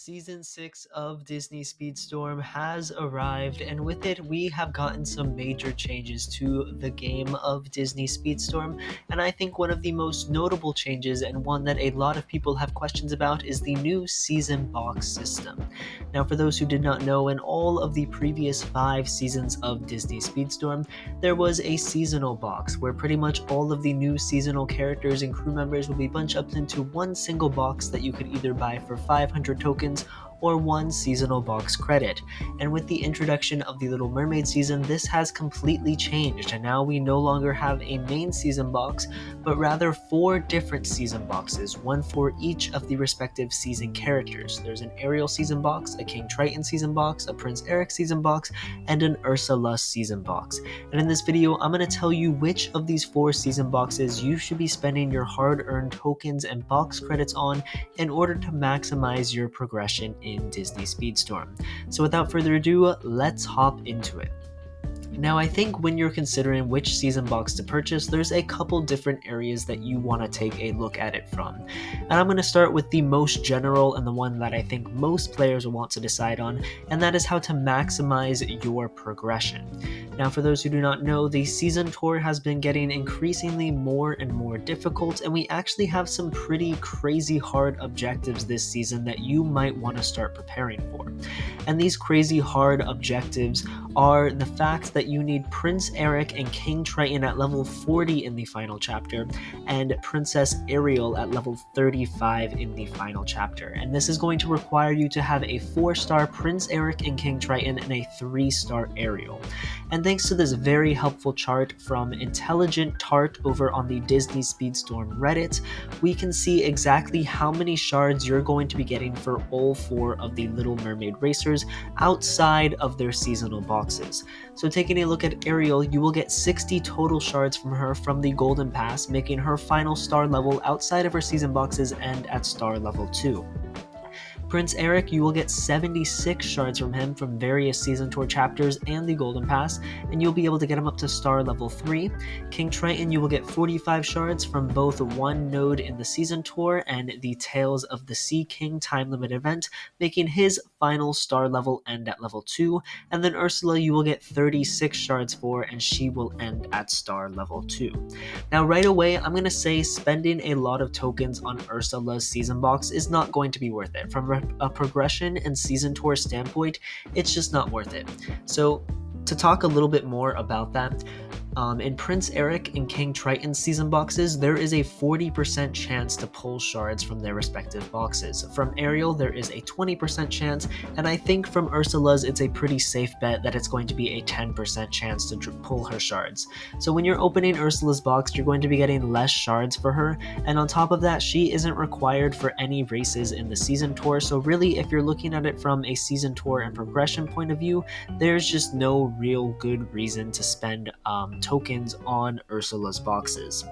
Season 6 of Disney Speedstorm has arrived, and with it, we have gotten some major changes to the game of Disney Speedstorm. And I think one of the most notable changes, and one that a lot of people have questions about, is the new season box system. Now, for those who did not know, in all of the previous 5 seasons of Disney Speedstorm, there was a seasonal box where pretty much all of the new seasonal characters and crew members will be bunched up into one single box that you could either buy for 500 tokens or one seasonal box credit. And with the introduction of the Little Mermaid season, this has completely changed, and now we no longer have a main season box, but rather 4 different season boxes, one for each of the respective season characters. There's an Ariel season box, a King Triton season box, a Prince Eric season box, and an Ursula season box. And in this video, I'm going to tell you which of these 4 season boxes you should be spending your hard-earned tokens and box credits on in order to maximize your progression in Disney Speedstorm. So without further ado, let's hop into it. Now, I think when you're considering which season box to purchase, there's a couple different areas that you want to take a look at it from. And I'm going to start with the most general and the one that I think most players will want to decide on, and that is how to maximize your progression. Now, for those who do not know, the season tour has been getting increasingly more and more difficult, and we actually have some pretty crazy hard objectives this season that you might want to start preparing for. And these crazy hard objectives are the fact that you need Prince Eric and King Triton at level 40 in the final chapter, and Princess Ariel at level 35 in the final chapter. And this is going to require you to have a 4-star Prince Eric and King Triton and a 3-star Ariel. And thanks to this very helpful chart from Intelligent Tart over on the Disney Speedstorm Reddit, we can see exactly how many shards you're going to be getting for all 4 of the Little Mermaid racers outside of their seasonal boxes. So taking a look at Ariel, you will get 60 total shards from her from the Golden Pass, making her final star level outside of her season boxes and at star level 2. Prince Eric, you will get 76 shards from him from various season tour chapters and the Golden Pass, and you'll be able to get him up to star level 3. King Triton, you will get 45 shards from both one node in the season tour and the Tales of the Sea King time limit event, making his final star level end at level 2. And then Ursula, you will get 36 shards for, and she will end at star level 2. Now, right away, I'm going to say spending a lot of tokens on Ursula's season box is not going to be worth it. From a progression and season tour standpoint, it's just not worth it. So to talk a little bit more about that, in Prince Eric and King Triton season boxes, there is a 40% chance to pull shards from their respective boxes. From Ariel, there is a 20% chance, and I think from Ursula's, it's a pretty safe bet that it's going to be a 10% chance to pull her shards. So when you're opening Ursula's box, you're going to be getting less shards for her, and on top of that, she isn't required for any races in the season tour, so really, if you're looking at it from a season tour and progression point of view, there's just no real good reason to spend tokens on Ursula's boxes.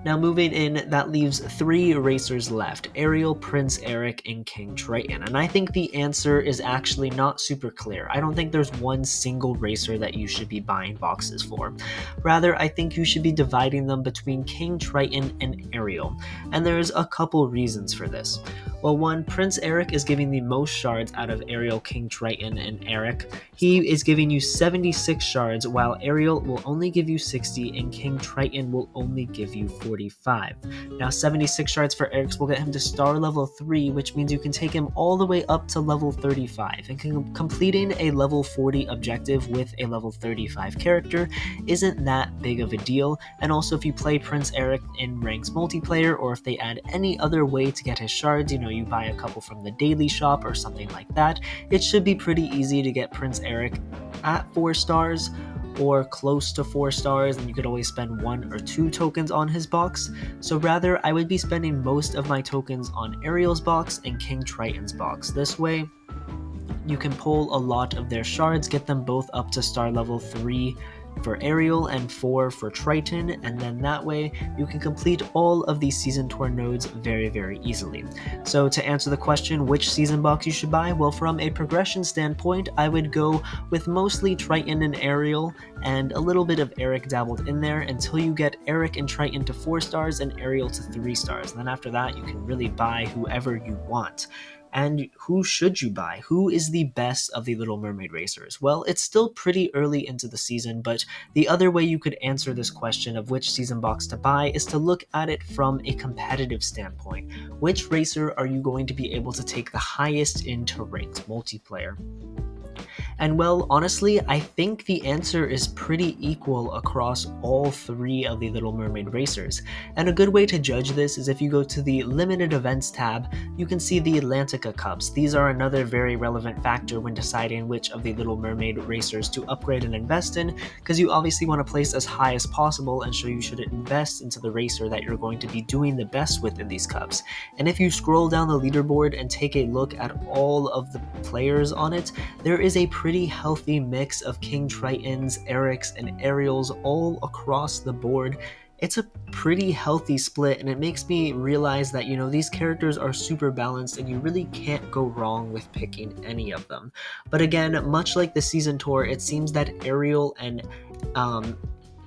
Now moving in, that leaves 3 racers left: Ariel, Prince Eric, and King Triton. And I think the answer is actually not super clear. I don't think there's one single racer that you should be buying boxes for. Rather, I think you should be dividing them between King Triton and Ariel. And there's a couple reasons for this. Well, one, Prince Eric is giving the most shards out of Ariel, King Triton, and Eric. He is giving you 76 shards, while Ariel will only give you 60, and King Triton will only give you 45. Now, 76 shards for Eric will get him to star level 3, which means you can take him all the way up to level 35. And completing a level 40 objective with a level 35 character isn't that big of a deal. And also, if you play Prince Eric in Ranks multiplayer, or if they add any other way to get his shards, you buy a couple from the daily shop or something like that, it should be pretty easy to get Prince Eric at 4 stars or close to 4 stars, and you could always spend 1 or 2 tokens on his box. So rather, I would be spending most of my tokens on Ariel's box and King Triton's box. This way, you can pull a lot of their shards, get them both up to star level 3 for Ariel and 4 for Triton, and then that way you can complete all of these season tour nodes very, very easily. So to answer the question which season box you should buy, well, from a progression standpoint, I would go with mostly Triton and Ariel and a little bit of Eric dabbled in there until you get Eric and Triton to 4 stars and Ariel to 3 stars. And then after that, you can really buy whoever you want. And who should you buy? Who is the best of the Little Mermaid racers? Well, it's still pretty early into the season, but the other way you could answer this question of which season box to buy is to look at it from a competitive standpoint. Which racer are you going to be able to take the highest into ranked multiplayer? And well, honestly, I think the answer is pretty equal across all three of the Little Mermaid racers. And a good way to judge this is if you go to the Limited Events tab, you can see the Atlantica Cups. These are another very relevant factor when deciding which of the Little Mermaid racers to upgrade and invest in, because you obviously want to place as high as possible, and so you should invest into the racer that you're going to be doing the best with in these cups. And if you scroll down the leaderboard and take a look at all of the players on it, there is a pretty healthy mix of King Tritons, Erics, and Ariels all across the board. It's a pretty healthy split, and it makes me realize that, these characters are super balanced and you really can't go wrong with picking any of them. But again, much like the season tour, it seems that Ariel and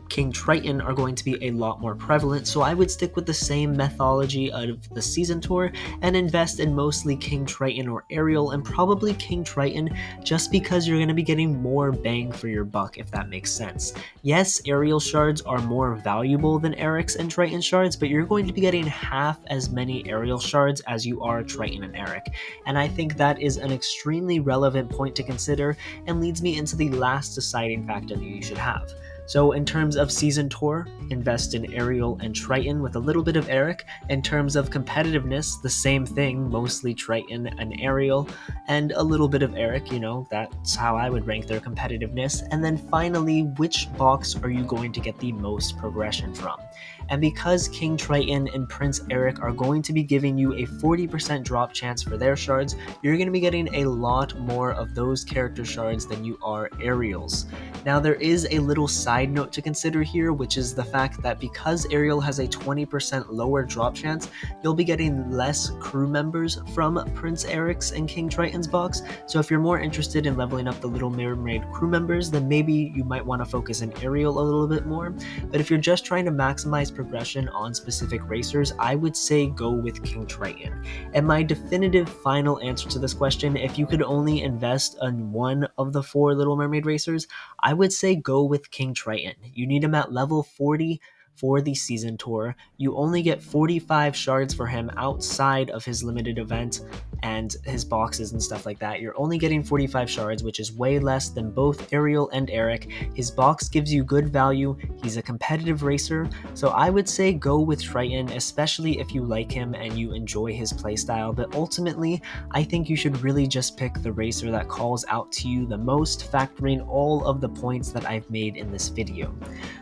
King Triton are going to be a lot more prevalent, so I would stick with the same methodology of the season tour and invest in mostly King Triton or Ariel, and probably King Triton, just because you're going to be getting more bang for your buck, if that makes sense. Yes, Ariel shards are more valuable than Eric's and Triton shards, but you're going to be getting half as many Ariel shards as you are Triton and Eric, and I think that is an extremely relevant point to consider and leads me into the last deciding factor that you should have. So in terms of season tour, invest in Ariel and Triton with a little bit of Eric. In terms of competitiveness, the same thing, mostly Triton and Ariel, and a little bit of Eric, that's how I would rank their competitiveness. And then finally, which box are you going to get the most progression from? And because King Triton and Prince Eric are going to be giving you a 40% drop chance for their shards, you're going to be getting a lot more of those character shards than you are Ariel's. Now, there is a little side note to consider here, which is the fact that because Ariel has a 20% lower drop chance, you'll be getting less crew members from Prince Eric's and King Triton's box. So if you're more interested in leveling up the Little Mermaid crew members, then maybe you might want to focus on Ariel a little bit more. But if you're just trying to maximize progression on specific racers, I would say go with King Triton. And my definitive final answer to this question, if you could only invest in one of the four Little Mermaid racers, I would say go with King Triton. You need him at level 40 for the season tour. You only get 45 shards for him outside of his limited event and his boxes and stuff like that. You're only getting 45 shards, which is way less than both Ariel and Eric. His box gives you good value. He's a competitive racer, so I would say go with Triton, especially if you like him and you enjoy his playstyle. But ultimately, I think you should really just pick the racer that calls out to you the most, factoring all of the points that I've made in this video.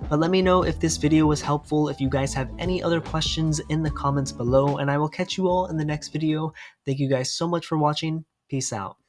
But let me know if this video was helpful, if you guys have any other questions in the comments below, and I will catch you all in the next video. Thank you guys so much for watching. Peace out.